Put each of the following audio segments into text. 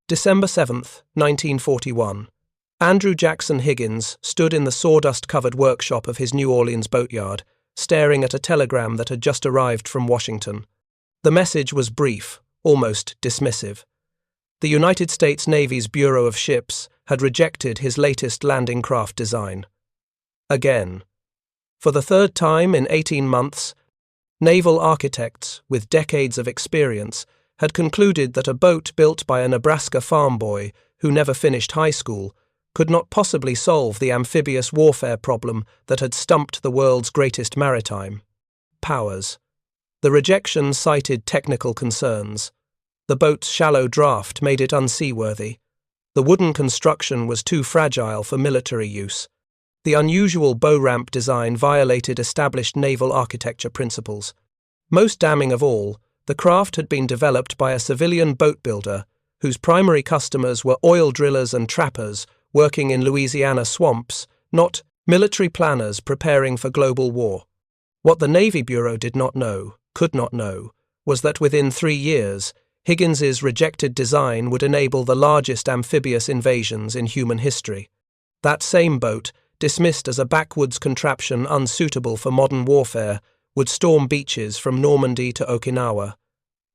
December 7, 1941. Andrew Jackson Higgins stood in the sawdust-covered workshop of his New Orleans boatyard, staring at a telegram that had just arrived from Washington. The message was brief, almost dismissive. The United States Navy's Bureau of Ships had rejected his latest landing craft design. Again. For the third time in 18 months, naval architects with decades of experience had concluded that a boat built by a Nebraska farm boy who never finished high school could not possibly solve the amphibious warfare problem that had stumped the world's greatest maritime powers. The rejection cited technical concerns. The boat's shallow draft made it unseaworthy. The wooden construction was too fragile for military use. The unusual bow ramp design violated established naval architecture principles. Most damning of all, the craft had been developed by a civilian boatbuilder whose primary customers were oil drillers and trappers working in Louisiana swamps, not military planners preparing for global war. What the Navy Bureau did not know, could not know, was that within 3 years, Higgins's rejected design would enable the largest amphibious invasions in human history. That same boat, dismissed as a backwoods contraption unsuitable for modern warfare, would storm beaches from Normandy to Okinawa,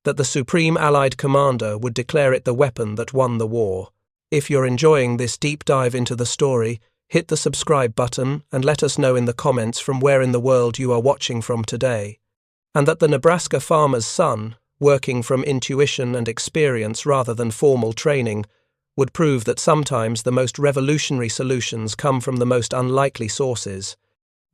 that the Supreme Allied Commander would declare it the weapon that won the war. If you're enjoying this deep dive into the story, hit the subscribe button and let us know in the comments from where in the world you are watching from today. And that the Nebraska farmer's son, working from intuition and experience rather than formal training, would prove that sometimes the most revolutionary solutions come from the most unlikely sources.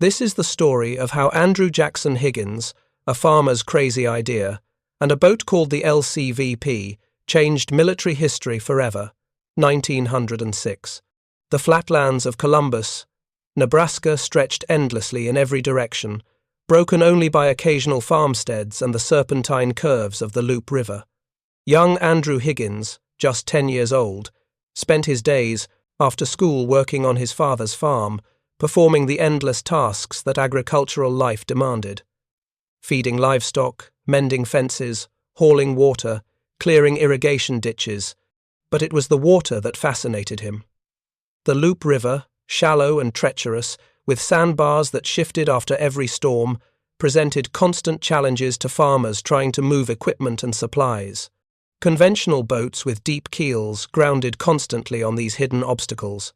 This is the story of how Andrew Jackson Higgins, a farmer's crazy idea, and a boat called the LCVP changed military history forever. 1906. The flatlands of Columbus, Nebraska stretched endlessly in every direction, broken only by occasional farmsteads and the serpentine curves of the Loup River. Young Andrew Higgins, just 10 years old, spent his days, after school working on his father's farm, performing the endless tasks that agricultural life demanded. Feeding livestock, mending fences, hauling water, clearing irrigation ditches, but it was the water that fascinated him. The Loup River, shallow and treacherous, with sandbars that shifted after every storm, presented constant challenges to farmers trying to move equipment and supplies. Conventional boats with deep keels grounded constantly on these hidden obstacles.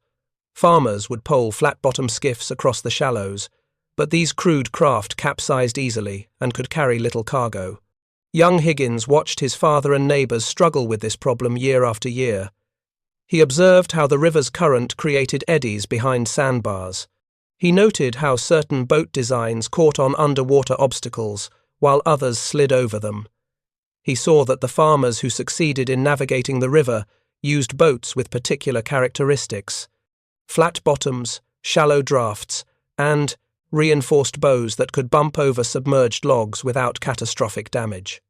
Farmers would pole flat-bottom skiffs across the shallows, but these crude craft capsized easily and could carry little cargo. Young Higgins watched his father and neighbours struggle with this problem year after year. He observed how the river's current created eddies behind sandbars. He noted how certain boat designs caught on underwater obstacles, while others slid over them. He saw that the farmers who succeeded in navigating the river used boats with particular characteristics: flat bottoms, shallow drafts, and reinforced bows that could bump over submerged logs without catastrophic damage.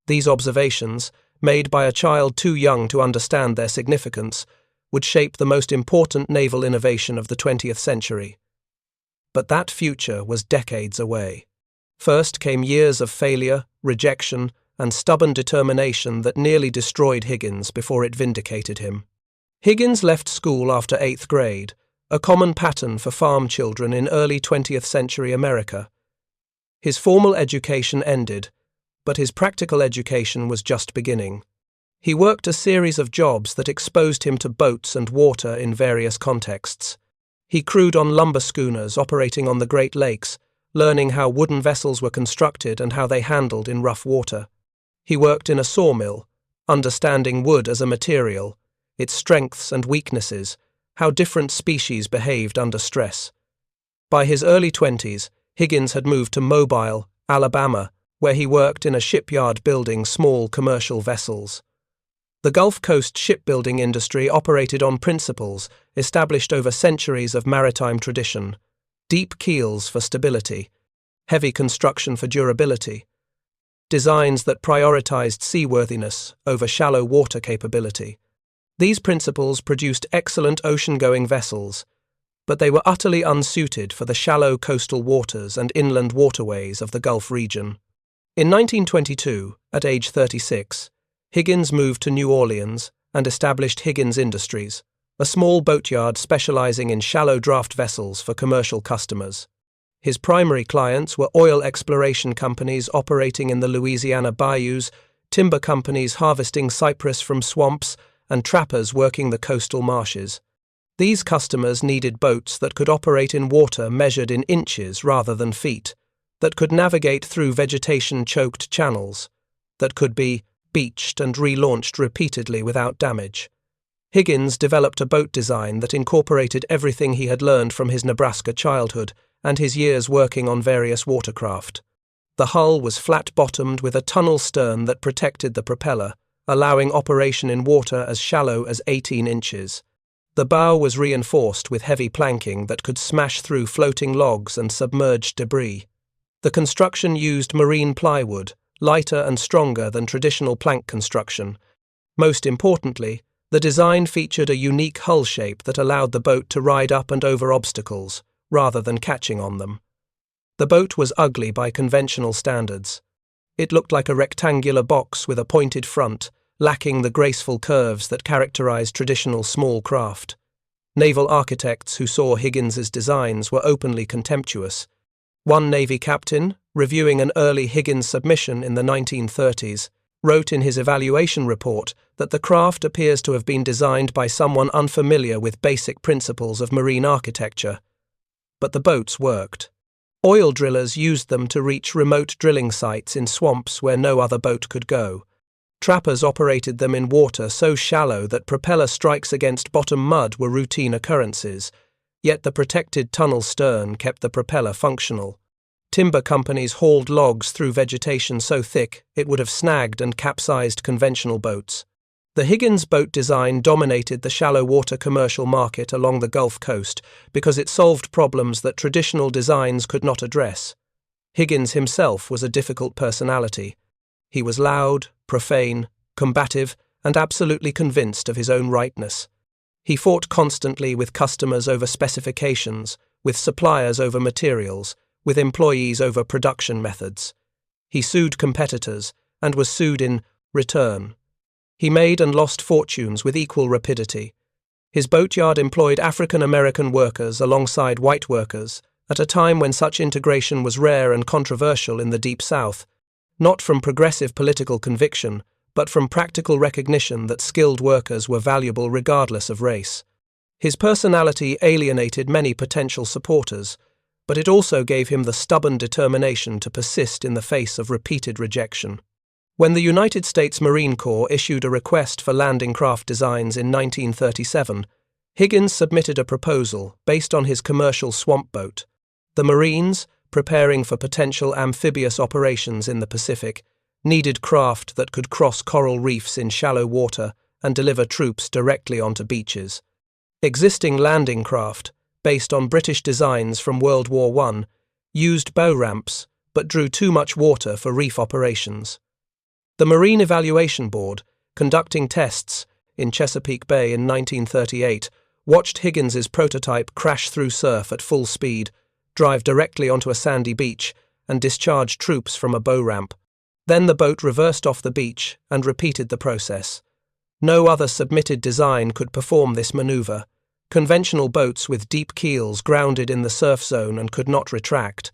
These observations, made by a child too young to understand their significance, would shape the most important naval innovation of the 20th century. But that future was decades away. First came years of failure, rejection, and stubborn determination that nearly destroyed Higgins before it vindicated him. Higgins left school after 8th grade, a common pattern for farm children in early 20th century America. His formal education ended, but his practical education was just beginning. He worked a series of jobs that exposed him to boats and water in various contexts. He crewed on lumber schooners operating on the Great Lakes, learning how wooden vessels were constructed and how they handled in rough water. He worked in a sawmill, understanding wood as a material, its strengths and weaknesses, how different species behaved under stress. By his early 20s, Higgins had moved to Mobile, Alabama, where he worked in a shipyard building small commercial vessels. The Gulf Coast shipbuilding industry operated on principles established over centuries of maritime tradition: deep keels for stability, heavy construction for durability, designs that prioritized seaworthiness over shallow water capability. These principles produced excellent ocean-going vessels, but they were utterly unsuited for the shallow coastal waters and inland waterways of the Gulf region. In 1922, at age 36, Higgins moved to New Orleans and established Higgins Industries, a small boatyard specializing in shallow draft vessels for commercial customers. His primary clients were oil exploration companies operating in the Louisiana bayous, timber companies harvesting cypress from swamps, and trappers working the coastal marshes. These customers needed boats that could operate in water measured in inches rather than feet, that could navigate through vegetation-choked channels, that could be beached and relaunched repeatedly without damage. Higgins developed a boat design that incorporated everything he had learned from his Nebraska childhood and his years working on various watercraft. The hull was flat-bottomed with a tunnel stern that protected the propeller, allowing operation in water as shallow as 18 inches. The bow was reinforced with heavy planking that could smash through floating logs and submerged debris. The construction used marine plywood, lighter and stronger than traditional plank construction. Most importantly, the design featured a unique hull shape that allowed the boat to ride up and over obstacles, rather than catching on them. The boat was ugly by conventional standards. It looked like a rectangular box with a pointed front, lacking the graceful curves that characterized traditional small craft. Naval architects who saw Higgins's designs were openly contemptuous. One Navy captain, reviewing an early Higgins submission in the 1930s, wrote in his evaluation report that the craft appears to have been designed by someone unfamiliar with basic principles of marine architecture. But the boats worked. Oil drillers used them to reach remote drilling sites in swamps where no other boat could go. Trappers operated them in water so shallow that propeller strikes against bottom mud were routine occurrences, yet the protected tunnel stern kept the propeller functional. Timber companies hauled logs through vegetation so thick it would have snagged and capsized conventional boats. The Higgins boat design dominated the shallow water commercial market along the Gulf Coast because it solved problems that traditional designs could not address. Higgins himself was a difficult personality. He was loud, profane, combative, and absolutely convinced of his own rightness. He fought constantly with customers over specifications, with suppliers over materials, with employees over production methods. He sued competitors and was sued in return. He made and lost fortunes with equal rapidity. His boatyard employed African American workers alongside white workers at a time when such integration was rare and controversial in the Deep South, not from progressive political conviction, but from practical recognition that skilled workers were valuable regardless of race. His personality alienated many potential supporters, but it also gave him the stubborn determination to persist in the face of repeated rejection. When the United States Marine Corps issued a request for landing craft designs in 1937, Higgins submitted a proposal based on his commercial swamp boat. The Marines, preparing for potential amphibious operations in the Pacific, needed craft that could cross coral reefs in shallow water and deliver troops directly onto beaches. Existing landing craft, based on British designs from World War I, used bow ramps but drew too much water for reef operations. The Marine Evaluation Board, conducting tests in Chesapeake Bay in 1938, watched Higgins's prototype crash through surf at full speed, drive directly onto a sandy beach, and discharge troops from a bow ramp. Then the boat reversed off the beach and repeated the process. No other submitted design could perform this maneuver. Conventional boats with deep keels grounded in the surf zone and could not retract.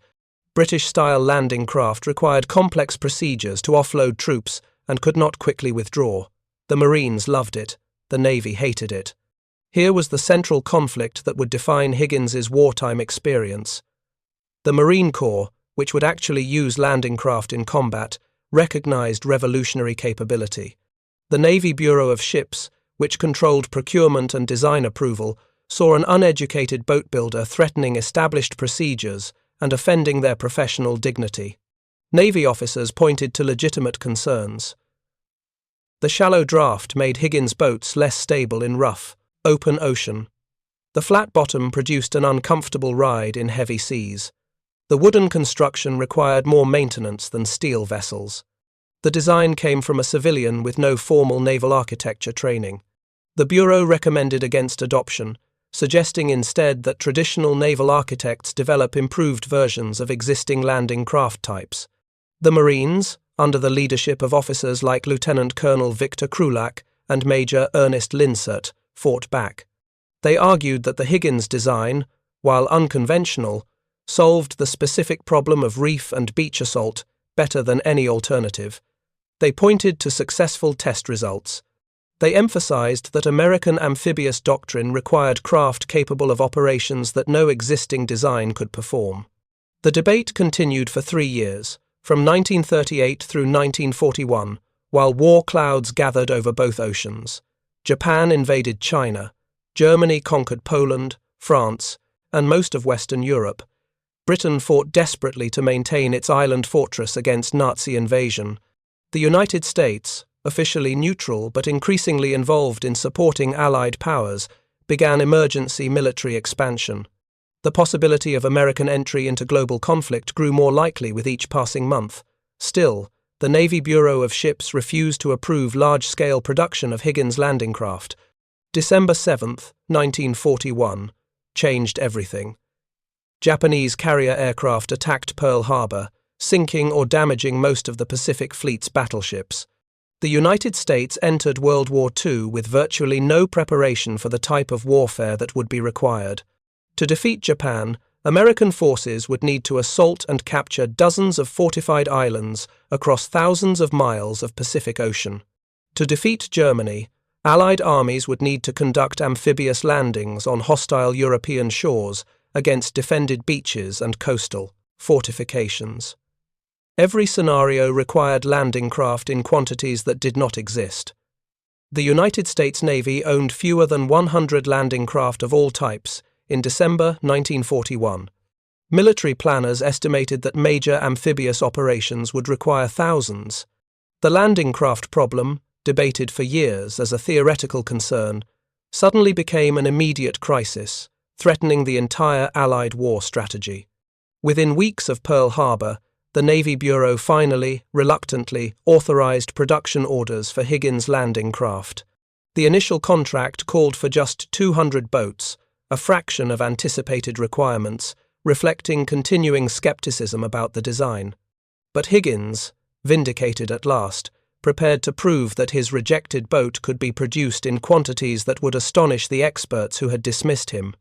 British-style landing craft required complex procedures to offload troops and could not quickly withdraw. The Marines loved it. The Navy hated it. Here was the central conflict that would define Higgins's wartime experience. The Marine Corps, which would actually use landing craft in combat, recognized revolutionary capability. The Navy Bureau of Ships, which controlled procurement and design approval, saw an uneducated boatbuilder threatening established procedures and offending their professional dignity. Navy officers pointed to legitimate concerns. The shallow draft made Higgins' boats less stable in rough, open ocean. The flat bottom produced an uncomfortable ride in heavy seas. The wooden construction required more maintenance than steel vessels. The design came from a civilian with no formal naval architecture training. The Bureau recommended against adoption, suggesting instead that traditional naval architects develop improved versions of existing landing craft types. The Marines, under the leadership of officers like Lieutenant Colonel Victor Krulak and Major Ernest Linsert fought back. They argued that the Higgins design, while unconventional, solved the specific problem of reef and beach assault better than any alternative. They pointed to successful test results. They emphasized that American amphibious doctrine required craft capable of operations that no existing design could perform. The debate continued for 3 years, from 1938 through 1941, while war clouds gathered over both oceans. Japan invaded China, Germany conquered Poland, France, and most of Western Europe. Britain fought desperately to maintain its island fortress against Nazi invasion. The United States, officially neutral but increasingly involved in supporting Allied powers, began emergency military expansion. The possibility of American entry into global conflict grew more likely with each passing month. Still, the Navy Bureau of Ships refused to approve large-scale production of Higgins landing craft. December 7, 1941, changed everything. Japanese carrier aircraft attacked Pearl Harbor, sinking or damaging most of the Pacific Fleet's battleships. The United States entered World War II with virtually no preparation for the type of warfare that would be required. To defeat Japan, American forces would need to assault and capture dozens of fortified islands across thousands of miles of Pacific Ocean. To defeat Germany, Allied armies would need to conduct amphibious landings on hostile European shores against defended beaches and coastal fortifications. Every scenario required landing craft in quantities that did not exist. The United States Navy owned fewer than 100 landing craft of all types in December 1941. Military planners estimated that major amphibious operations would require thousands. The landing craft problem, debated for years as a theoretical concern, suddenly became an immediate crisis, threatening the entire Allied war strategy. Within weeks of Pearl Harbor, the Navy Bureau finally, reluctantly, authorized production orders for Higgins landing craft. The initial contract called for just 200 boats, a fraction of anticipated requirements, reflecting continuing skepticism about the design. But Higgins, vindicated at last, prepared to prove that his rejected boat could be produced in quantities that would astonish the experts who had dismissed him.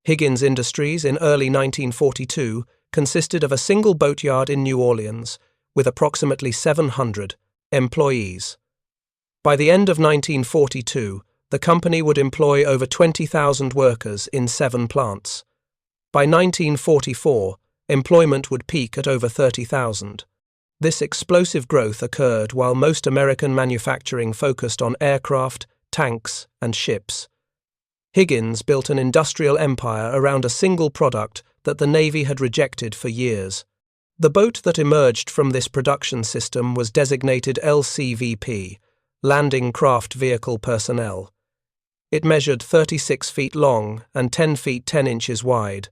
Higgins Industries in early 1942 consisted of a single boatyard in New Orleans, with approximately 700 employees. By the end of 1942, the company would employ over 20,000 workers in 7 plants. By 1944, employment would peak at over 30,000. This explosive growth occurred while most American manufacturing focused on aircraft, tanks, and ships. Higgins built an industrial empire around a single product that the Navy had rejected for years. The boat that emerged from this production system was designated LCVP, Landing Craft Vehicle Personnel. It measured 36 feet long and 10 feet 10 inches wide.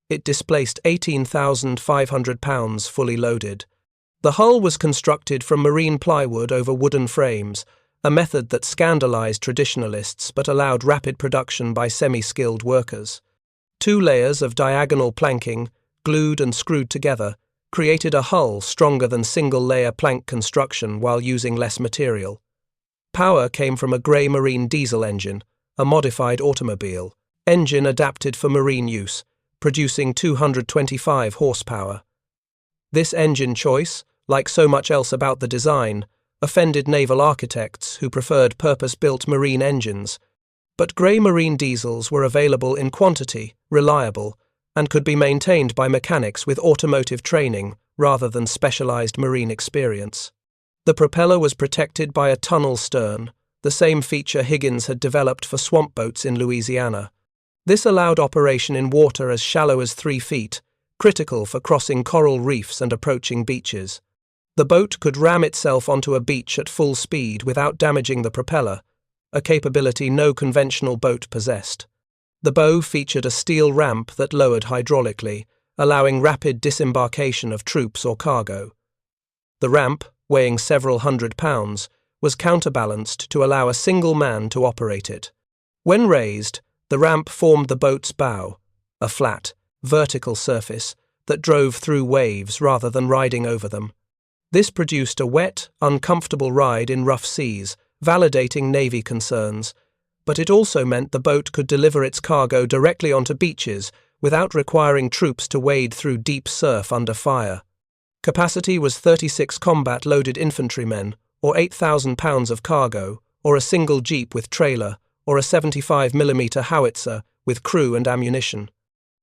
It displaced 18,500 pounds fully loaded. The hull was constructed from marine plywood over wooden frames, a method that scandalized traditionalists but allowed rapid production by semi-skilled workers. 2 layers of diagonal planking, glued and screwed together, created a hull stronger than single-layer plank construction while using less material. Power came from a grey marine diesel engine, a modified automobile, engine adapted for marine use, producing 225 horsepower. This engine choice, like so much else about the design, offended naval architects who preferred purpose-built marine engines. But grey marine diesels were available in quantity, reliable, and could be maintained by mechanics with automotive training rather than specialized marine experience. The propeller was protected by a tunnel stern, the same feature Higgins had developed for swamp boats in Louisiana. This allowed operation in water as shallow as 3 feet, critical for crossing coral reefs and approaching beaches. The boat could ram itself onto a beach at full speed without damaging the propeller, a capability no conventional boat possessed. The bow featured a steel ramp that lowered hydraulically, allowing rapid disembarkation of troops or cargo. The ramp, weighing several hundred pounds, was counterbalanced to allow a single man to operate it. When raised, the ramp formed the boat's bow, a flat, vertical surface that drove through waves rather than riding over them. This produced a wet, uncomfortable ride in rough seas, validating Navy concerns, but it also meant the boat could deliver its cargo directly onto beaches without requiring troops to wade through deep surf under fire. Capacity was 36 combat-loaded infantrymen, or 8,000 pounds of cargo, or a single jeep with trailer, or a 75mm howitzer with crew and ammunition.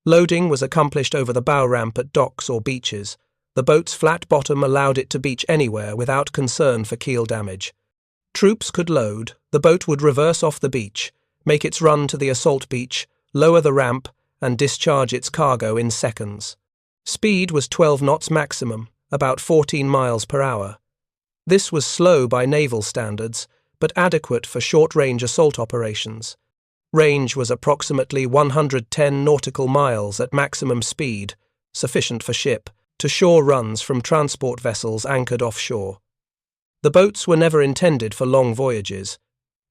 Loading was accomplished over the bow ramp at docks or beaches. The boat's flat bottom allowed it to beach anywhere without concern for keel damage. Troops could load, the boat would reverse off the beach, make its run to the assault beach, lower the ramp, and discharge its cargo in seconds. Speed was 12 knots maximum, about 14 miles per hour. This was slow by naval standards, but adequate for short-range assault operations. Range was approximately 110 nautical miles at maximum speed, sufficient for ship-to-shore runs from transport vessels anchored offshore. The boats were never intended for long voyages.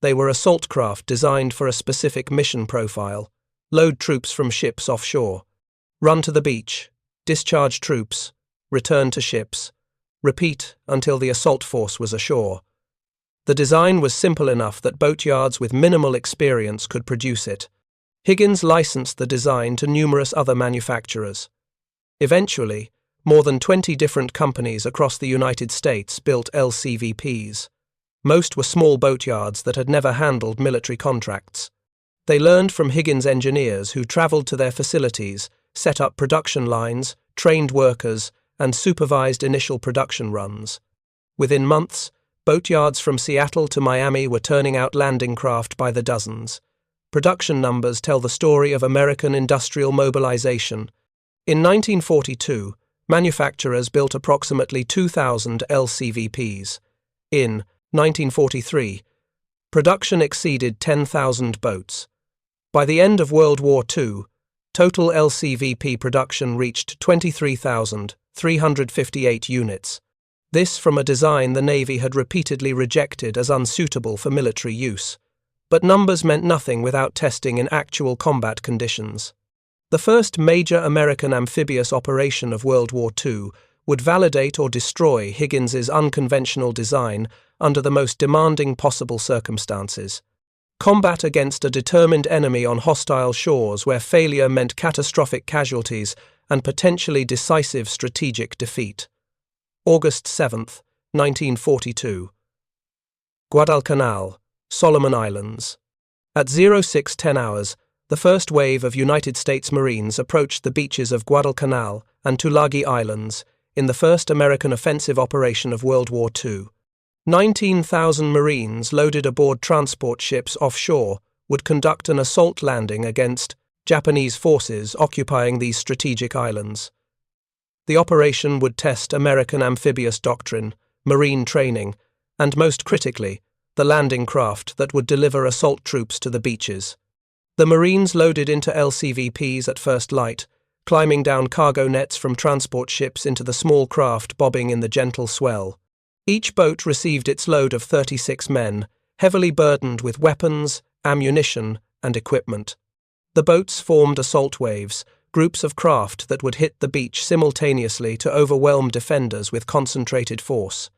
They were assault craft designed for a specific mission profile: load troops from ships offshore, run to the beach, discharge troops, return to ships, repeat until the assault force was ashore. The design was simple enough that boatyards with minimal experience could produce it. Higgins licensed the design to numerous other manufacturers. Eventually, more than 20 different companies across the United States built LCVPs. Most were small boatyards that had never handled military contracts. They learned from Higgins engineers who traveled to their facilities, set up production lines, trained workers, and supervised initial production runs. Within months, boatyards from Seattle to Miami were turning out landing craft by the dozens. Production numbers tell the story of American industrial mobilization. In 1942, manufacturers built approximately 2,000 LCVPs. In 1943, production exceeded 10,000 boats. By the end of World War II, total LCVP production reached 23,358 units. This from a design the Navy had repeatedly rejected as unsuitable for military use. But numbers meant nothing without testing in actual combat conditions. The first major American amphibious operation of World War II would validate or destroy Higgins's unconventional design under the most demanding possible circumstances. Combat against a determined enemy on hostile shores where failure meant catastrophic casualties and potentially decisive strategic defeat. August 7, 1942. Guadalcanal, Solomon Islands. At 0610 hours, the first wave of United States Marines approached the beaches of Guadalcanal and Tulagi Islands in the first American offensive operation of World War II. 19,000 Marines loaded aboard transport ships offshore would conduct an assault landing against Japanese forces occupying these strategic islands. The operation would test American amphibious doctrine, marine training, and most critically, the landing craft that would deliver assault troops to the beaches. The Marines loaded into LCVPs at first light, climbing down cargo nets from transport ships into the small craft bobbing in the gentle swell. Each boat received its load of 36 men, heavily burdened with weapons, ammunition, and equipment. The boats formed assault waves, groups of craft that would hit the beach simultaneously to overwhelm defenders with concentrated force.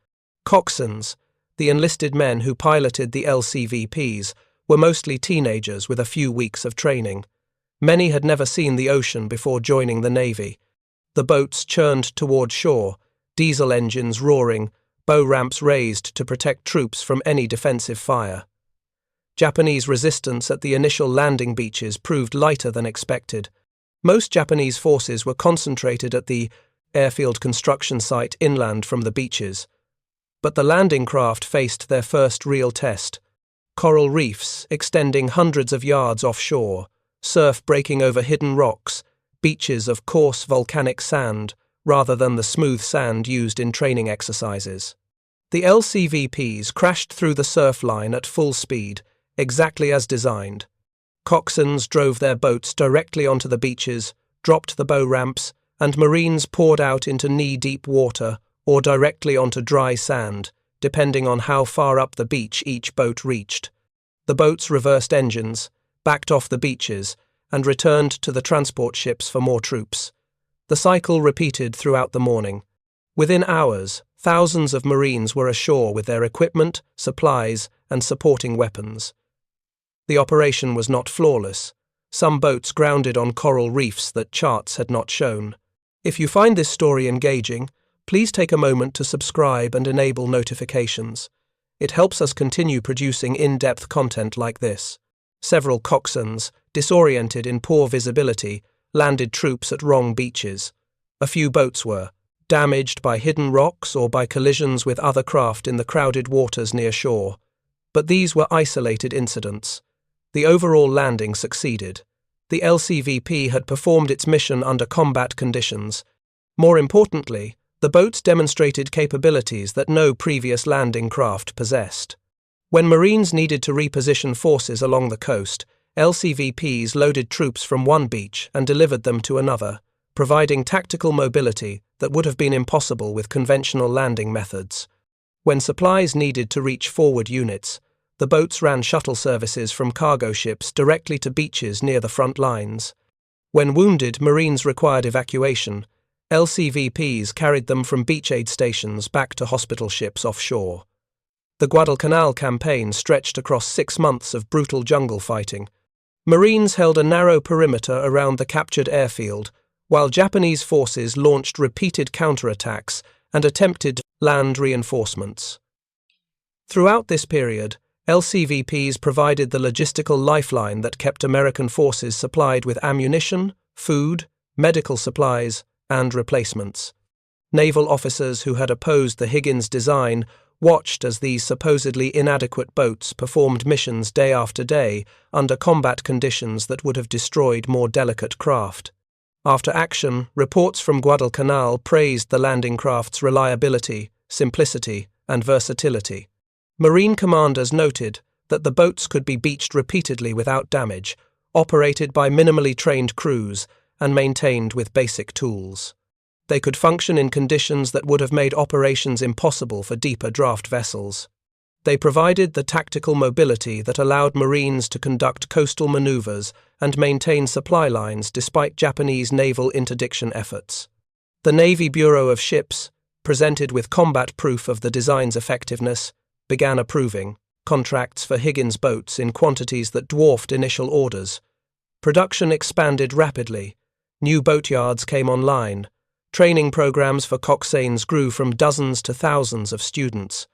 Coxswains, the enlisted men who piloted the LCVPs, were mostly teenagers with a few weeks of training. Many had never seen the ocean before joining the Navy. The boats churned toward shore, diesel engines roaring, bow ramps raised to protect troops from any defensive fire. Japanese resistance at the initial landing beaches proved lighter than expected. Most Japanese forces were concentrated at the airfield construction site inland from the beaches. But the landing craft faced their first real test. Coral reefs extending hundreds of yards offshore, surf breaking over hidden rocks, beaches of coarse volcanic sand rather than the smooth sand used in training exercises. The LCVPs crashed through the surf line at full speed, exactly as designed. Coxswains drove their boats directly onto the beaches, dropped the bow ramps, and Marines poured out into knee-deep water or directly onto dry sand, depending on how far up the beach each boat reached. The boats reversed engines, backed off the beaches, and returned to the transport ships for more troops. The cycle repeated throughout the morning. Within hours, thousands of Marines were ashore with their equipment, supplies, and supporting weapons. The operation was not flawless. Some boats grounded on coral reefs that charts had not shown. If you find this story engaging, please take a moment to subscribe and enable notifications. It helps us continue producing in-depth content like this. Several coxswains, disoriented in poor visibility, landed troops at wrong beaches. A few boats were damaged by hidden rocks or by collisions with other craft in the crowded waters near shore. But these were isolated incidents. The overall landing succeeded. The LCVP had performed its mission under combat conditions. More importantly, the boats demonstrated capabilities that no previous landing craft possessed. When Marines needed to reposition forces along the coast, LCVPs loaded troops from one beach and delivered them to another, providing tactical mobility that would have been impossible with conventional landing methods. When supplies needed to reach forward units, the boats ran shuttle services from cargo ships directly to beaches near the front lines. When wounded Marines required evacuation, LCVPs carried them from beach aid stations back to hospital ships offshore. The Guadalcanal campaign stretched across 6 months of brutal jungle fighting. Marines held a narrow perimeter around the captured airfield, while Japanese forces launched repeated counterattacks and attempted land reinforcements. Throughout this period, LCVPs provided the logistical lifeline that kept American forces supplied with ammunition, food, medical supplies, and replacements. Naval officers who had opposed the Higgins design watched as these supposedly inadequate boats performed missions day after day under combat conditions that would have destroyed more delicate craft. After action, reports from Guadalcanal praised the landing craft's reliability, simplicity, and versatility. Marine commanders noted that the boats could be beached repeatedly without damage, operated by minimally trained crews, and maintained with basic tools. They could function in conditions that would have made operations impossible for deeper draft vessels. They provided the tactical mobility that allowed Marines to conduct coastal maneuvers and maintain supply lines despite Japanese naval interdiction efforts. The Navy Bureau of Ships, presented with combat proof of the design's effectiveness, began approving contracts for Higgins boats in quantities that dwarfed initial orders. Production expanded rapidly. New boatyards came online. Training programs for coxswains grew from dozens to thousands of students.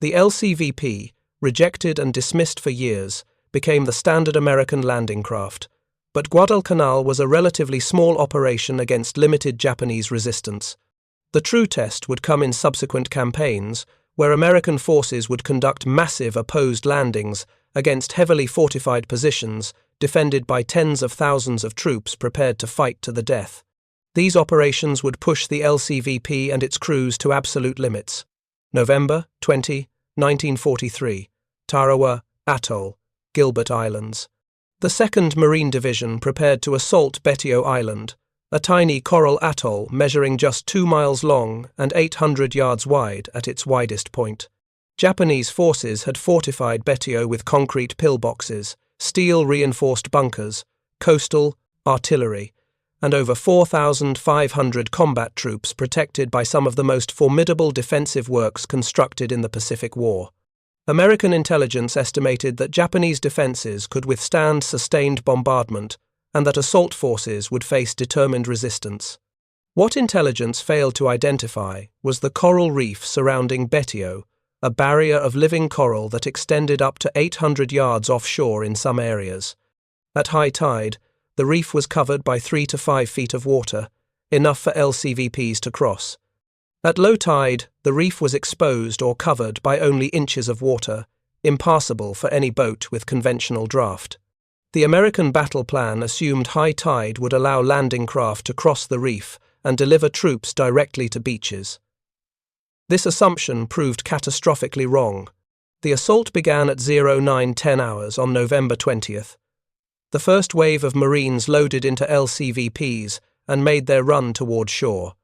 The LCVP, rejected and dismissed for years, became the standard American landing craft, but Guadalcanal was a relatively small operation against limited Japanese resistance. The true test would come in subsequent campaigns, where American forces would conduct massive opposed landings against heavily fortified positions defended by tens of thousands of troops prepared to fight to the death. These operations would push the LCVP and its crews to absolute limits. November 20, 1943, Tarawa Atoll, Gilbert Islands. The 2nd Marine Division prepared to assault Betio Island, a tiny coral atoll measuring just 2 miles long and 800 yards wide at its widest point. Japanese forces had fortified Betio with concrete pillboxes, steel-reinforced bunkers, coastal artillery, and over 4,500 combat troops protected by some of the most formidable defensive works constructed in the Pacific War. American intelligence estimated that Japanese defenses could withstand sustained bombardment and that assault forces would face determined resistance. What intelligence failed to identify was the coral reef surrounding Betio, a barrier of living coral that extended up to 800 yards offshore in some areas. At high tide, the reef was covered by 3 to 5 feet of water, enough for LCVPs to cross. At low tide, the reef was exposed or covered by only inches of water, impassable for any boat with conventional draft. The American battle plan assumed high tide would allow landing craft to cross the reef and deliver troops directly to beaches. This assumption proved catastrophically wrong. The assault began at 09:10 hours on November 20th. The first wave of Marines loaded into LCVPs and made their run toward shore.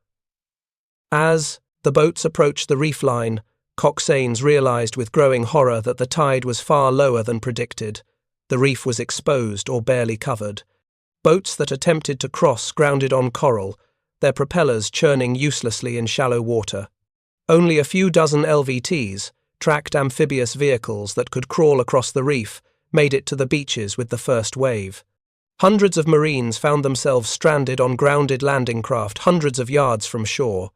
As the boats approached the reef line, coxswains realized with growing horror that the tide was far lower than predicted. The reef was exposed or barely covered. Boats that attempted to cross grounded on coral, their propellers churning uselessly in shallow water. Only a few dozen LVTs, tracked amphibious vehicles that could crawl across the reef made it to the beaches with the first wave. Hundreds of Marines found themselves stranded on grounded landing craft hundreds of yards from shore.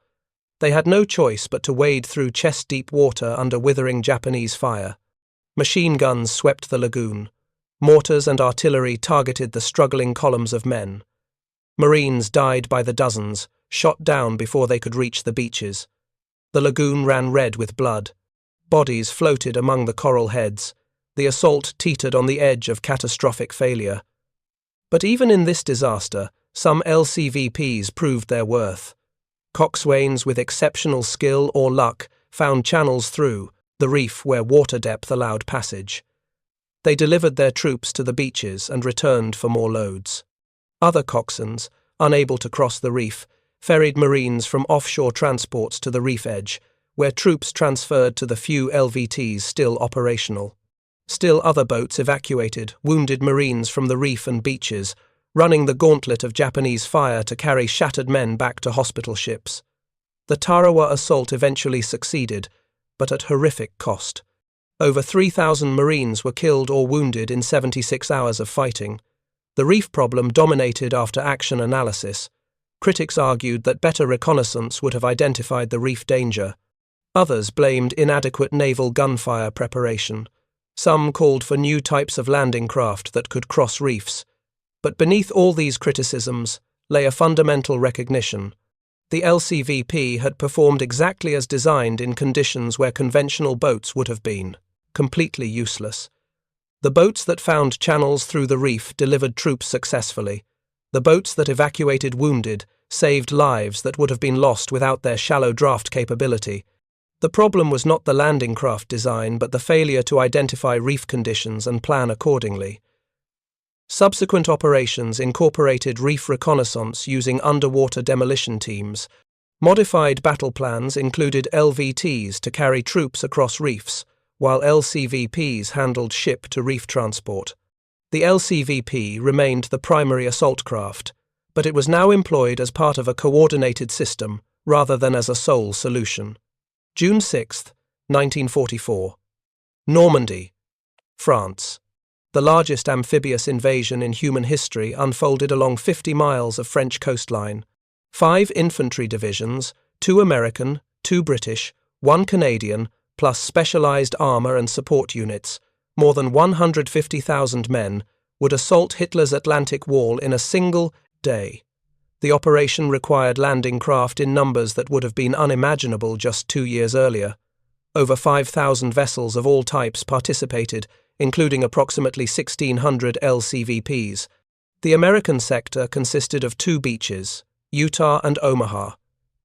They had no choice but to wade through chest-deep water under withering Japanese fire. Machine guns swept the lagoon. Mortars and artillery targeted the struggling columns of men. Marines died by the dozens, shot down before they could reach the beaches. The lagoon ran red with blood. Bodies floated among the coral heads. The assault teetered on the edge of catastrophic failure. But even in this disaster, some LCVPs proved their worth. Coxswains with exceptional skill or luck found channels through the reef where water depth allowed passage. They delivered their troops to the beaches and returned for more loads. Other coxswains, unable to cross the reef, ferried Marines from offshore transports to the reef edge, where troops transferred to the few LVTs still operational. Still other boats evacuated wounded Marines from the reef and beaches, running the gauntlet of Japanese fire to carry shattered men back to hospital ships. The Tarawa assault eventually succeeded, but at horrific cost. Over 3,000 Marines were killed or wounded in 76 hours of fighting. The reef problem dominated after action analysis. Critics argued that better reconnaissance would have identified the reef danger. Others blamed inadequate naval gunfire preparation. Some called for new types of landing craft that could cross reefs. But beneath all these criticisms lay a fundamental recognition. The LCVP had performed exactly as designed in conditions where conventional boats would have been completely useless. The boats that found channels through the reef delivered troops successfully. The boats that evacuated wounded saved lives that would have been lost without their shallow draft capability. The problem was not the landing craft design, but the failure to identify reef conditions and plan accordingly. Subsequent operations incorporated reef reconnaissance using underwater demolition teams. Modified battle plans included LVTs to carry troops across reefs, while LCVPs handled ship-to-reef transport. The LCVP remained the primary assault craft, but it was now employed as part of a coordinated system rather than as a sole solution. June 6, 1944. Normandy, France. The largest amphibious invasion in human history unfolded along 50 miles of French coastline. 5 infantry divisions, 2 American, 2 British, 1 Canadian, plus specialized armor and support units, more than 150,000 men, would assault Hitler's Atlantic Wall in a single day. The operation required landing craft in numbers that would have been unimaginable just 2 years earlier. Over 5,000 vessels of all types participated, including approximately 1,600 LCVPs. The American sector consisted of 2 beaches, Utah and Omaha.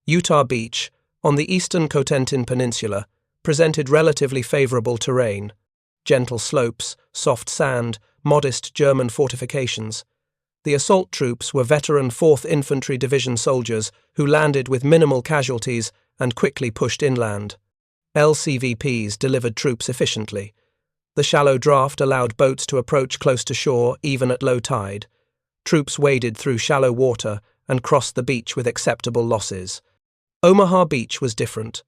Utah Beach, on the eastern Cotentin Peninsula, presented relatively favorable terrain. Gentle slopes, soft sand, modest German fortifications. The assault troops were veteran 4th Infantry Division soldiers who landed with minimal casualties and quickly pushed inland. LCVPs delivered troops efficiently. The shallow draft allowed boats to approach close to shore even at low tide. Troops waded through shallow water and crossed the beach with acceptable losses. Omaha Beach was different.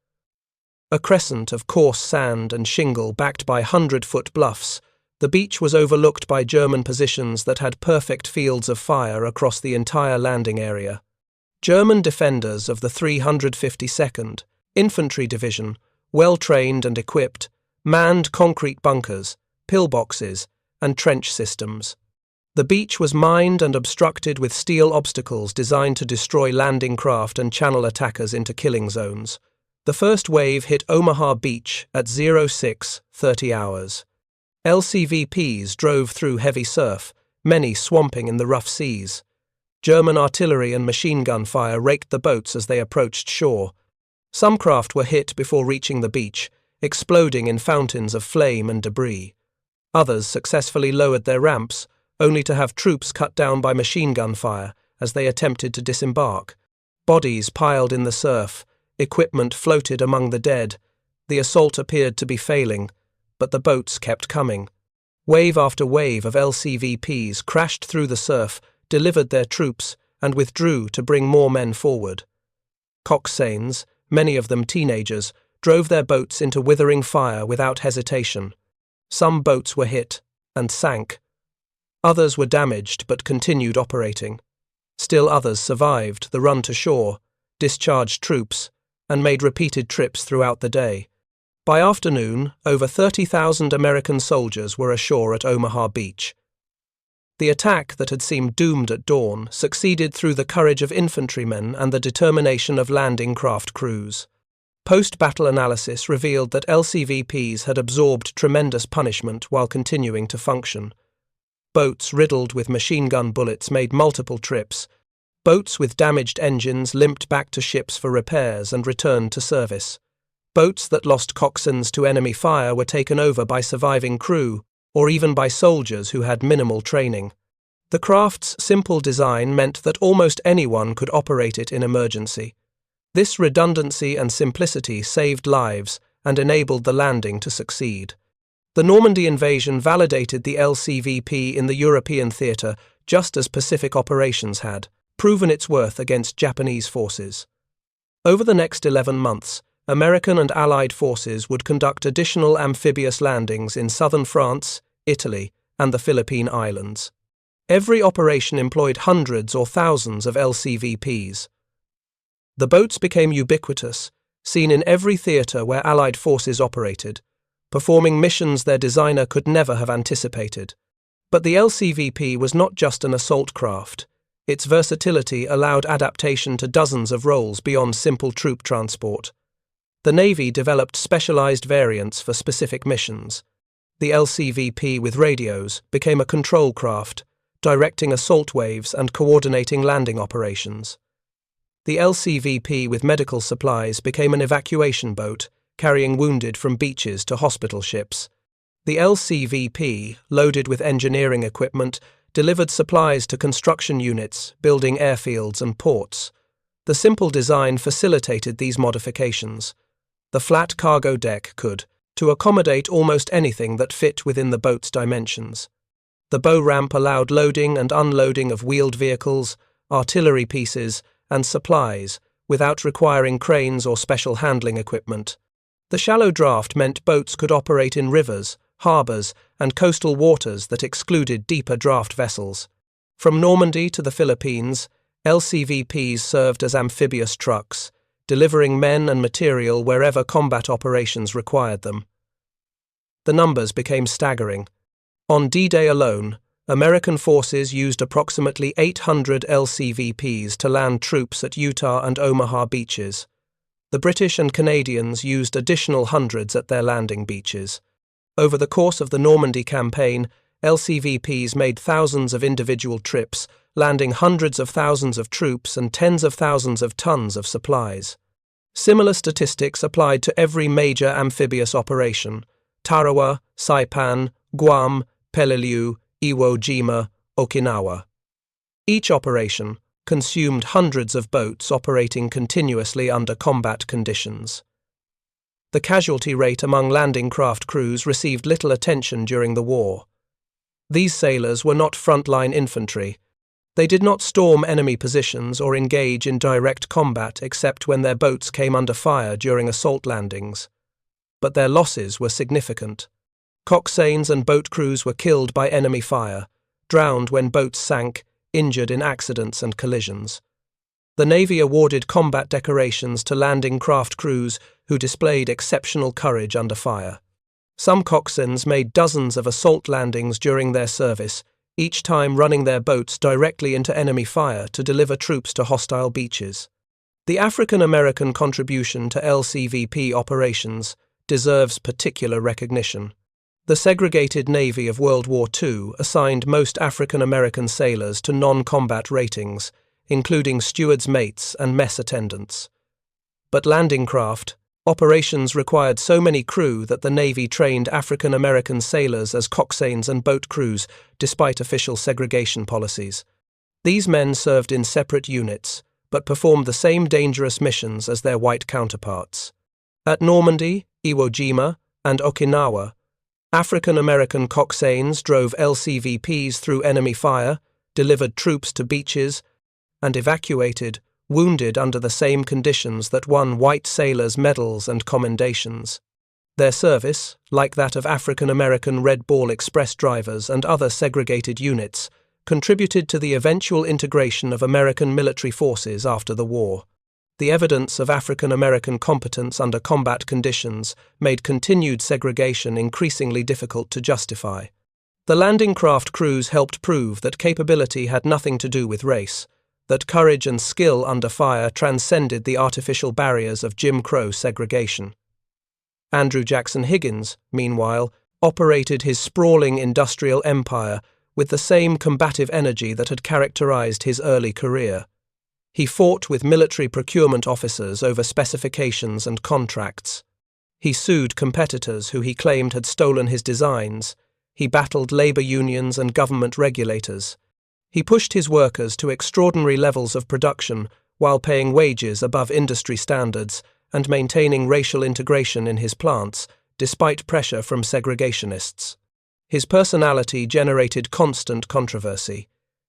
A crescent of coarse sand and shingle backed by 100-foot bluffs, the beach was overlooked by German positions that had perfect fields of fire across the entire landing area. German defenders of the 352nd Infantry Division, well-trained and equipped, manned concrete bunkers, pillboxes, and trench systems. The beach was mined and obstructed with steel obstacles designed to destroy landing craft and channel attackers into killing zones. The first wave hit Omaha Beach at 06:30 hours. LCVPs drove through heavy surf, many swamping in the rough seas. German artillery and machine gun fire raked the boats as they approached shore. Some craft were hit before reaching the beach, exploding in fountains of flame and debris. Others successfully lowered their ramps, only to have troops cut down by machine gun fire as they attempted to disembark. Bodies piled in the surf, equipment floated among the dead. The assault appeared to be failing, but the boats kept coming. Wave after wave of LCVPs crashed through the surf, delivered their troops, and withdrew to bring more men forward. Coxswains, many of them teenagers, drove their boats into withering fire without hesitation. Some boats were hit and sank. Others were damaged but continued operating. Still others survived the run to shore, discharged troops, and made repeated trips throughout the day. By afternoon, over 30,000 American soldiers were ashore at Omaha Beach. The attack that had seemed doomed at dawn succeeded through the courage of infantrymen and the determination of landing craft crews. Post-battle analysis revealed that LCVPs had absorbed tremendous punishment while continuing to function. Boats riddled with machine gun bullets made multiple trips. Boats with damaged engines limped back to ships for repairs and returned to service. Boats that lost coxswains to enemy fire were taken over by surviving crew, or even by soldiers who had minimal training. The craft's simple design meant that almost anyone could operate it in emergency. This redundancy and simplicity saved lives and enabled the landing to succeed. The Normandy invasion validated the LCVP in the European theatre just as Pacific operations had, proven its worth against Japanese forces. Over the next 11 months, American and Allied forces would conduct additional amphibious landings in southern France, Italy, and the Philippine Islands. Every operation employed hundreds or thousands of LCVPs. The boats became ubiquitous, seen in every theatre where Allied forces operated, performing missions their designer could never have anticipated. But the LCVP was not just an assault craft. Its versatility allowed adaptation to dozens of roles beyond simple troop transport. The Navy developed specialized variants for specific missions. The LCVP with radios became a control craft, directing assault waves and coordinating landing operations. The LCVP with medical supplies became an evacuation boat, carrying wounded from beaches to hospital ships. The LCVP, loaded with engineering equipment, delivered supplies to construction units, building airfields and ports. The simple design facilitated these modifications. The flat cargo deck could, to accommodate almost anything that fit within the boat's dimensions. The bow ramp allowed loading and unloading of wheeled vehicles, artillery pieces, and supplies, without requiring cranes or special handling equipment. The shallow draft meant boats could operate in rivers, harbours, and coastal waters that excluded deeper draft vessels. From Normandy to the Philippines, LCVPs served as amphibious trucks, delivering men and material wherever combat operations required them. The numbers became staggering. On D-Day alone, American forces used approximately 800 LCVPs to land troops at Utah and Omaha beaches. The British and Canadians used additional hundreds at their landing beaches. Over the course of the Normandy campaign, LCVPs made thousands of individual trips, landing hundreds of thousands of troops and tens of thousands of tons of supplies. Similar statistics applied to every major amphibious operation: Tarawa, Saipan, Guam, Peleliu, Iwo Jima, Okinawa. Each operation consumed hundreds of boats operating continuously under combat conditions. The casualty rate among landing craft crews received little attention during the war. These sailors were not frontline infantry. They did not storm enemy positions or engage in direct combat except when their boats came under fire during assault landings. But their losses were significant. Coxswains and boat crews were killed by enemy fire, drowned when boats sank, injured in accidents and collisions. The Navy awarded combat decorations to landing craft crews who displayed exceptional courage under fire. Some coxswains made dozens of assault landings during their service, each time running their boats directly into enemy fire to deliver troops to hostile beaches. The African-American contribution to LCVP operations deserves particular recognition. The segregated Navy of World War II assigned most African-American sailors to non-combat ratings, including stewards' mates and mess attendants. But landing craft operations required so many crew that the Navy trained African-American sailors as coxswains and boat crews, despite official segregation policies. These men served in separate units, but performed the same dangerous missions as their white counterparts. At Normandy, Iwo Jima, and Okinawa, African-American coxswains drove LCVPs through enemy fire, delivered troops to beaches, and evacuated wounded under the same conditions that won white sailors medals and commendations. Their service, like that of African American Red Ball Express drivers and other segregated units, contributed to the eventual integration of American military forces after the war. The evidence of African American competence under combat conditions made continued segregation increasingly difficult to justify. The landing craft crews helped prove that capability had nothing to do with race, that courage and skill under fire transcended the artificial barriers of Jim Crow segregation. Andrew Jackson Higgins, meanwhile, operated his sprawling industrial empire with the same combative energy that had characterized his early career. He fought with military procurement officers over specifications and contracts. He sued competitors who he claimed had stolen his designs. He battled labor unions and government regulators. He pushed his workers to extraordinary levels of production while paying wages above industry standards and maintaining racial integration in his plants, despite pressure from segregationists. His personality generated constant controversy.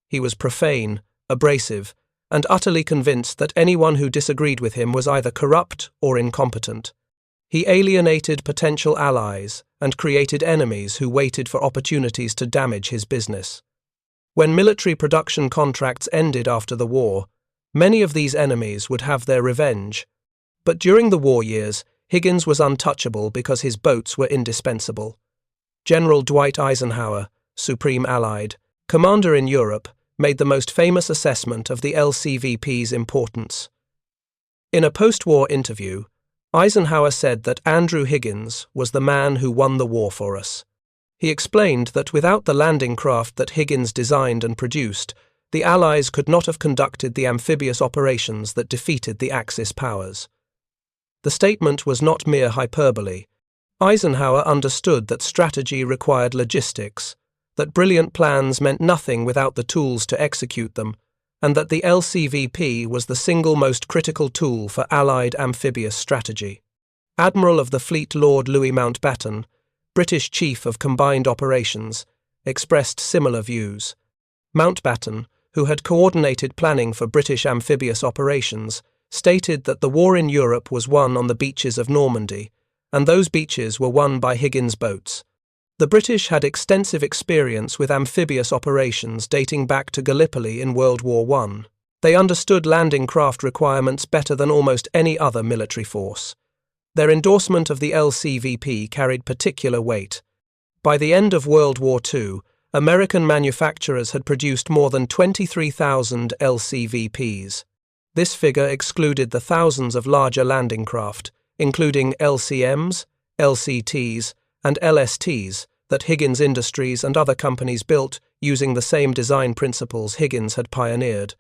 He was profane, abrasive, and utterly convinced that anyone who disagreed with him was either corrupt or incompetent. He alienated potential allies and created enemies who waited for opportunities to damage his business. When military production contracts ended after the war, many of these enemies would have their revenge. But during the war years, Higgins was untouchable because his boats were indispensable. General Dwight Eisenhower, Supreme Allied, commander in Europe, made the most famous assessment of the LCVP's importance. In a post-war interview, Eisenhower said that Andrew Higgins was the man who won the war for us. He explained that without the landing craft that Higgins designed and produced, the Allies could not have conducted the amphibious operations that defeated the Axis powers. The statement was not mere hyperbole. Eisenhower understood that strategy required logistics, that brilliant plans meant nothing without the tools to execute them, and that the LCVP was the single most critical tool for Allied amphibious strategy. Admiral of the Fleet Lord Louis Mountbatten, British Chief of Combined Operations, expressed similar views. Mountbatten, who had coordinated planning for British amphibious operations, stated that the war in Europe was won on the beaches of Normandy, and those beaches were won by Higgins' boats. The British had extensive experience with amphibious operations dating back to Gallipoli in World War I. They understood landing craft requirements better than almost any other military force. Their endorsement of the LCVP carried particular weight. By the end of World War II, American manufacturers had produced more than 23,000 LCVPs. This figure excluded the thousands of larger landing craft, including LCMs, LCTs, and LSTs that Higgins Industries and other companies built using the same design principles Higgins had pioneered.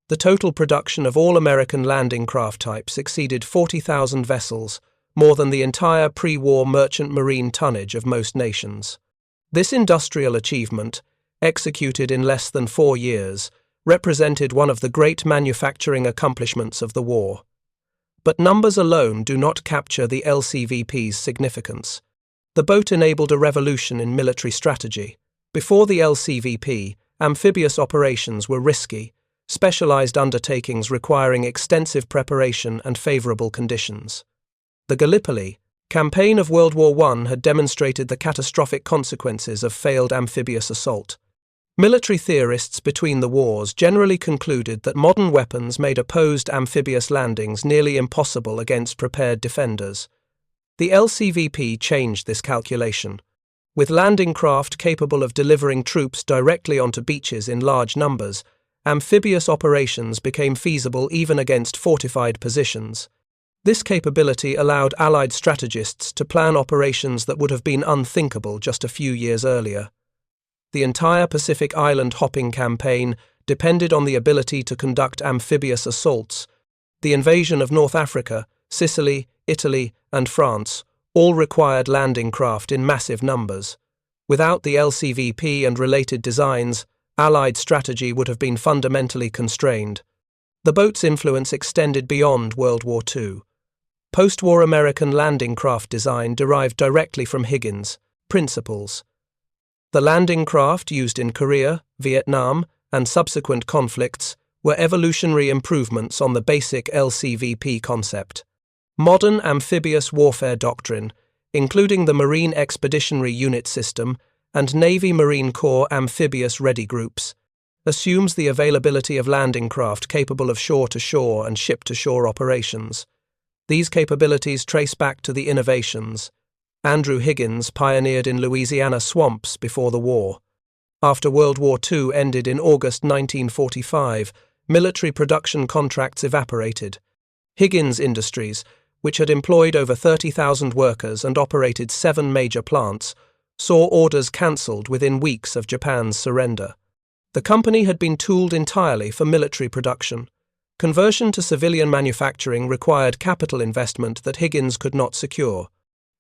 The total production of all American landing craft types exceeded 40,000 vessels, more than the entire pre-war merchant marine tonnage of most nations. This industrial achievement, executed in less than 4 years, represented one of the great manufacturing accomplishments of the war. But numbers alone do not capture the LCVP's significance. The boat enabled a revolution in military strategy. Before the LCVP, amphibious operations were risky, specialized undertakings requiring extensive preparation and favorable conditions. The Gallipoli campaign of World War I had demonstrated the catastrophic consequences of failed amphibious assault. Military theorists between the wars generally concluded that modern weapons made opposed amphibious landings nearly impossible against prepared defenders. The LCVP changed this calculation. With landing craft capable of delivering troops directly onto beaches in large numbers, amphibious operations became feasible even against fortified positions. This capability allowed Allied strategists to plan operations that would have been unthinkable just a few years earlier. The entire Pacific Island hopping campaign depended on the ability to conduct amphibious assaults. The invasion of North Africa, Sicily, Italy, and France all required landing craft in massive numbers. Without the LCVP and related designs, Allied strategy would have been fundamentally constrained. The boat's influence extended beyond World War II. Post-war American landing craft design derived directly from Higgins' principles. The landing craft used in Korea, Vietnam, and subsequent conflicts were evolutionary improvements on the basic LCVP concept. Modern amphibious warfare doctrine, including the Marine Expeditionary Unit System and Navy Marine Corps amphibious ready groups, assumes the availability of landing craft capable of shore-to-shore and ship-to-shore operations. These capabilities trace back to the innovations Andrew Higgins pioneered in Louisiana swamps before the war. After World War II ended in August 1945, military production contracts evaporated. Higgins Industries, which had employed over 30,000 workers and operated 7 major plants, saw orders cancelled within weeks of Japan's surrender. The company had been tooled entirely for military production. Conversion to civilian manufacturing required capital investment that Higgins could not secure.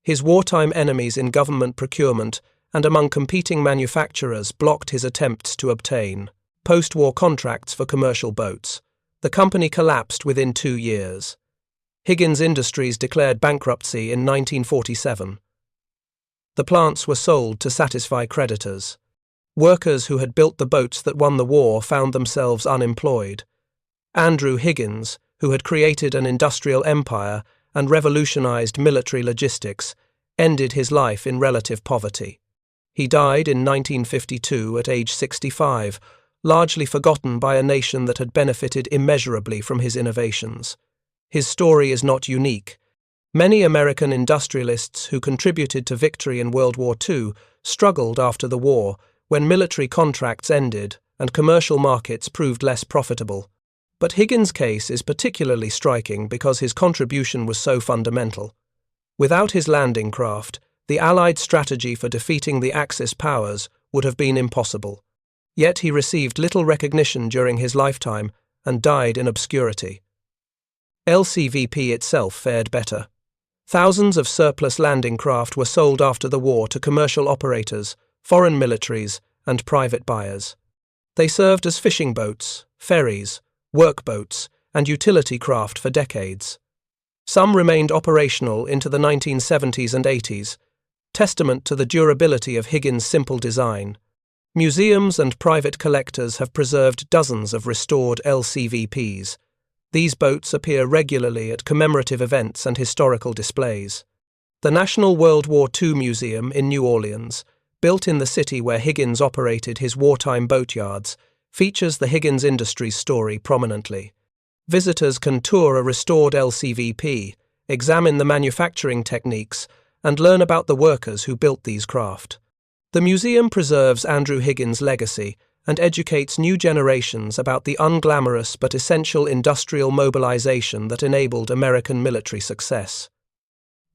His wartime enemies in government procurement and among competing manufacturers blocked his attempts to obtain post-war contracts for commercial boats. The company collapsed within 2 years. Higgins Industries declared bankruptcy in 1947. The plants were sold to satisfy creditors. Workers who had built the boats that won the war found themselves unemployed. Andrew Higgins, who had created an industrial empire and revolutionized military logistics, ended his life in relative poverty. He died in 1952 at age 65, largely forgotten by a nation that had benefited immeasurably from his innovations. His story is not unique. Many American industrialists who contributed to victory in World War II struggled after the war when military contracts ended and commercial markets proved less profitable. But Higgins' case is particularly striking because his contribution was so fundamental. Without his landing craft, the Allied strategy for defeating the Axis powers would have been impossible. Yet he received little recognition during his lifetime and died in obscurity. LCVP itself fared better. Thousands of surplus landing craft were sold after the war to commercial operators, foreign militaries, and private buyers. They served as fishing boats, ferries, workboats, and utility craft for decades. Some remained operational into the 1970s and 80s, testament to the durability of Higgins' simple design. Museums and private collectors have preserved dozens of restored LCVPs. These boats appear regularly at commemorative events and historical displays. The National World War II Museum in New Orleans, built in the city where Higgins operated his wartime boatyards, features the Higgins Industries story prominently. Visitors can tour a restored LCVP, examine the manufacturing techniques, and learn about the workers who built these craft. The museum preserves Andrew Higgins' legacy and educates new generations about the unglamorous but essential industrial mobilization that enabled American military success.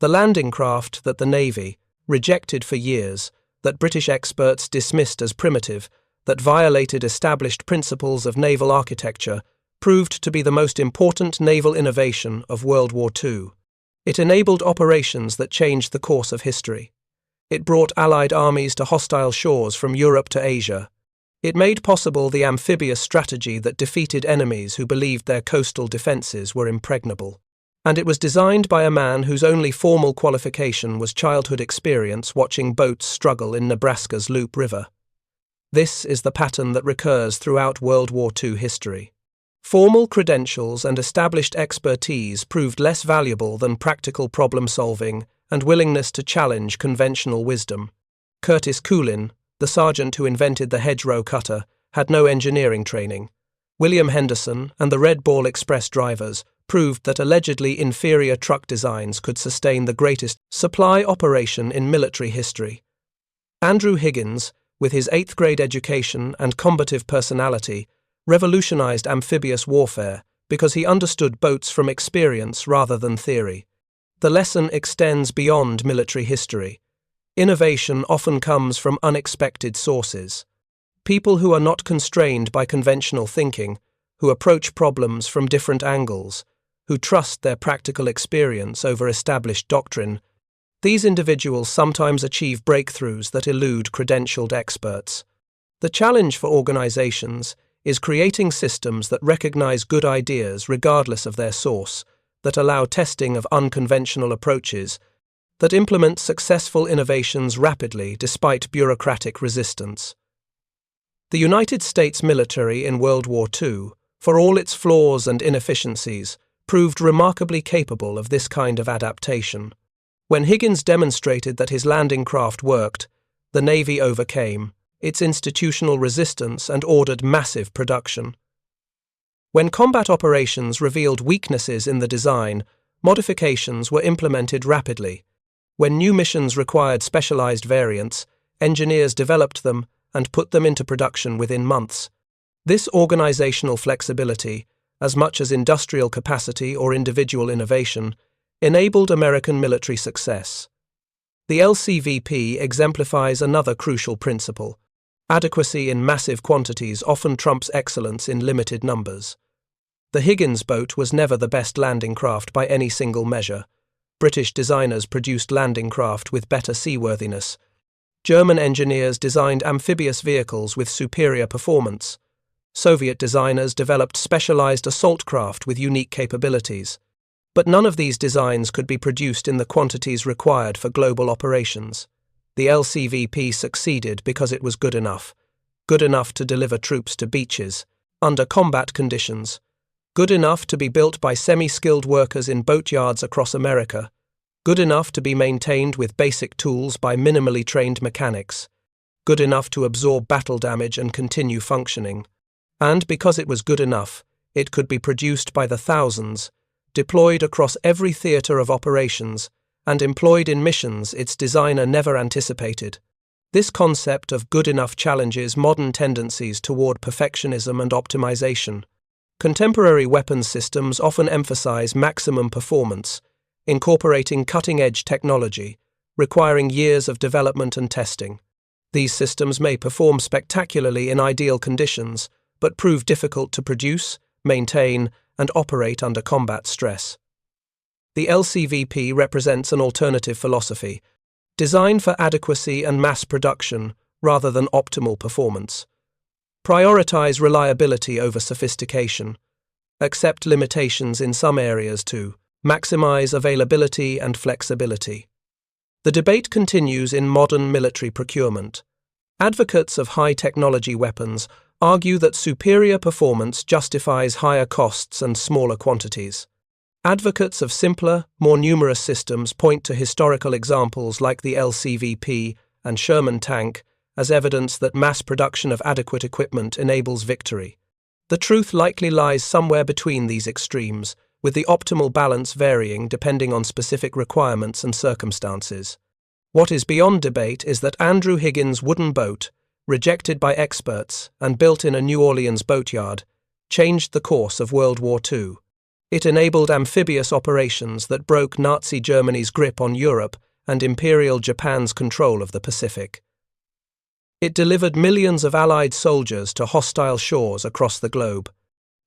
The landing craft that the Navy rejected for years, that British experts dismissed as primitive, that violated established principles of naval architecture, proved to be the most important naval innovation of World War II. It enabled operations that changed the course of history. It brought Allied armies to hostile shores from Europe to Asia. It made possible the amphibious strategy that defeated enemies who believed their coastal defenses were impregnable. And it was designed by a man whose only formal qualification was childhood experience watching boats struggle in Nebraska's Loup River. This is the pattern that recurs throughout World War II history. Formal credentials and established expertise proved less valuable than practical problem-solving and willingness to challenge conventional wisdom. Curtis Coolin, the sergeant who invented the hedgerow cutter, had no engineering training. William Henderson and the Red Ball Express drivers proved that allegedly inferior truck designs could sustain the greatest supply operation in military history. Andrew Higgins, with his 8th grade education and combative personality, revolutionized amphibious warfare because he understood boats from experience rather than theory. The lesson extends beyond military history. Innovation often comes from unexpected sources. People who are not constrained by conventional thinking, who approach problems from different angles, who trust their practical experience over established doctrine, these individuals sometimes achieve breakthroughs that elude credentialed experts. The challenge for organizations is creating systems that recognize good ideas regardless of their source, that allow testing of unconventional approaches, that implement successful innovations rapidly despite bureaucratic resistance. The United States military in World War II for all its flaws and inefficiencies, proved remarkably capable of this kind of adaptation. When Higgins demonstrated that his landing craft worked, the Navy overcame its institutional resistance and ordered massive production. When combat operations revealed weaknesses in the design, modifications were implemented rapidly. When new missions required specialized variants, engineers developed them and put them into production within months. This organizational flexibility, as much as industrial capacity or individual innovation, enabled American military success. The LCVP exemplifies another crucial principle. Adequacy in massive quantities often trumps excellence in limited numbers. The Higgins boat was never the best landing craft by any single measure. British designers produced landing craft with better seaworthiness. German engineers designed amphibious vehicles with superior performance. Soviet designers developed specialized assault craft with unique capabilities. But none of these designs could be produced in the quantities required for global operations. The LCVP succeeded because it was good enough to deliver troops to beaches, under combat conditions, good enough to be built by semi-skilled workers in boatyards across America, good enough to be maintained with basic tools by minimally trained mechanics, good enough to absorb battle damage and continue functioning. And because it was good enough, it could be produced by the thousands, deployed across every theater of operations, and employed in missions its designer never anticipated. This concept of good enough challenges modern tendencies toward perfectionism and optimization. Contemporary weapons systems often emphasize maximum performance, incorporating cutting-edge technology, requiring years of development and testing. These systems may perform spectacularly in ideal conditions, but prove difficult to produce, maintain, and operate under combat stress. The LCVP represents an alternative philosophy, designed for adequacy and mass production rather than optimal performance. Prioritize reliability over sophistication. Accept limitations in some areas to maximize availability and flexibility. The debate continues in modern military procurement. Advocates of high-technology weapons argue that superior performance justifies higher costs and smaller quantities. Advocates of simpler, more numerous systems point to historical examples like the LCVP and Sherman tank as evidence that mass production of adequate equipment enables victory. The truth likely lies somewhere between these extremes, with the optimal balance varying depending on specific requirements and circumstances. What is beyond debate is that Andrew Higgins' wooden boat, rejected by experts and built in a New Orleans boatyard, changed the course of World War II. It enabled amphibious operations that broke Nazi Germany's grip on Europe and Imperial Japan's control of the Pacific. It delivered millions of Allied soldiers to hostile shores across the globe.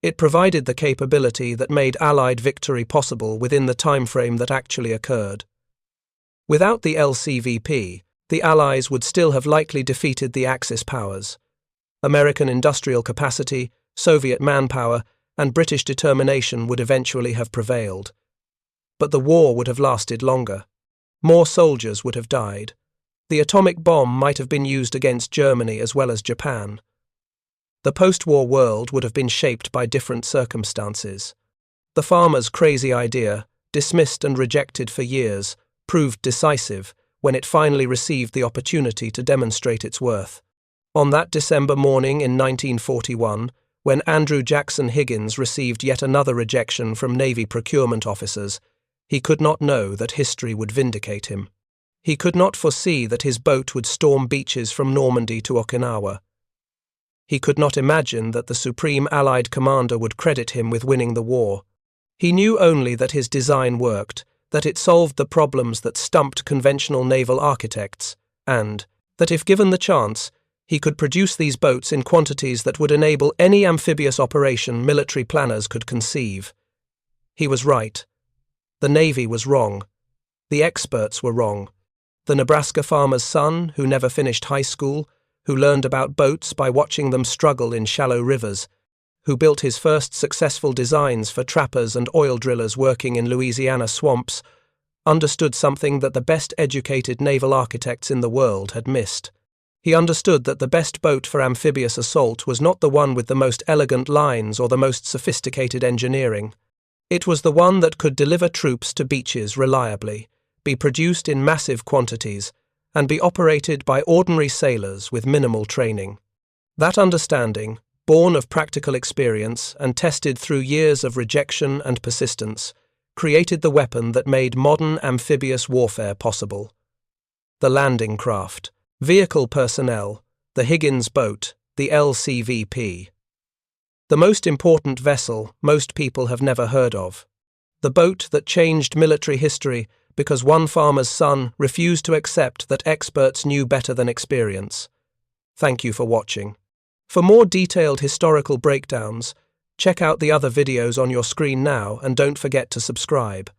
It provided the capability that made Allied victory possible within the time frame that actually occurred. Without the LCVP, the Allies would still have likely defeated the Axis powers. American industrial capacity, Soviet manpower, and British determination would eventually have prevailed. But the war would have lasted longer. More soldiers would have died. The atomic bomb might have been used against Germany as well as Japan. The post-war world would have been shaped by different circumstances. The farmer's crazy idea, dismissed and rejected for years, proved decisive when it finally received the opportunity to demonstrate its worth. On that December morning in 1941, when Andrew Jackson Higgins received yet another rejection from Navy procurement officers, he could not know that history would vindicate him. He could not foresee that his boat would storm beaches from Normandy to Okinawa. He could not imagine that the Supreme Allied Commander would credit him with winning the war. He knew only that his design worked, that it solved the problems that stumped conventional naval architects, and that if given the chance, he could produce these boats in quantities that would enable any amphibious operation military planners could conceive. He was right. The Navy was wrong. The experts were wrong. The Nebraska farmer's son, who never finished high school, who learned about boats by watching them struggle in shallow rivers, who built his first successful designs for trappers and oil drillers working in Louisiana swamps, understood something that the best educated naval architects in the world had missed. He understood that the best boat for amphibious assault was not the one with the most elegant lines or the most sophisticated engineering. It was the one that could deliver troops to beaches reliably, be produced in massive quantities, and be operated by ordinary sailors with minimal training. That understanding, born of practical experience and tested through years of rejection and persistence, created the weapon that made modern amphibious warfare possible. The landing craft, vehicle personnel, the Higgins boat, the LCVP. The most important vessel most people have never heard of. The boat that changed military history because one farmer's son refused to accept that experts knew better than experience. Thank you for watching. For more detailed historical breakdowns, check out the other videos on your screen now and don't forget to subscribe.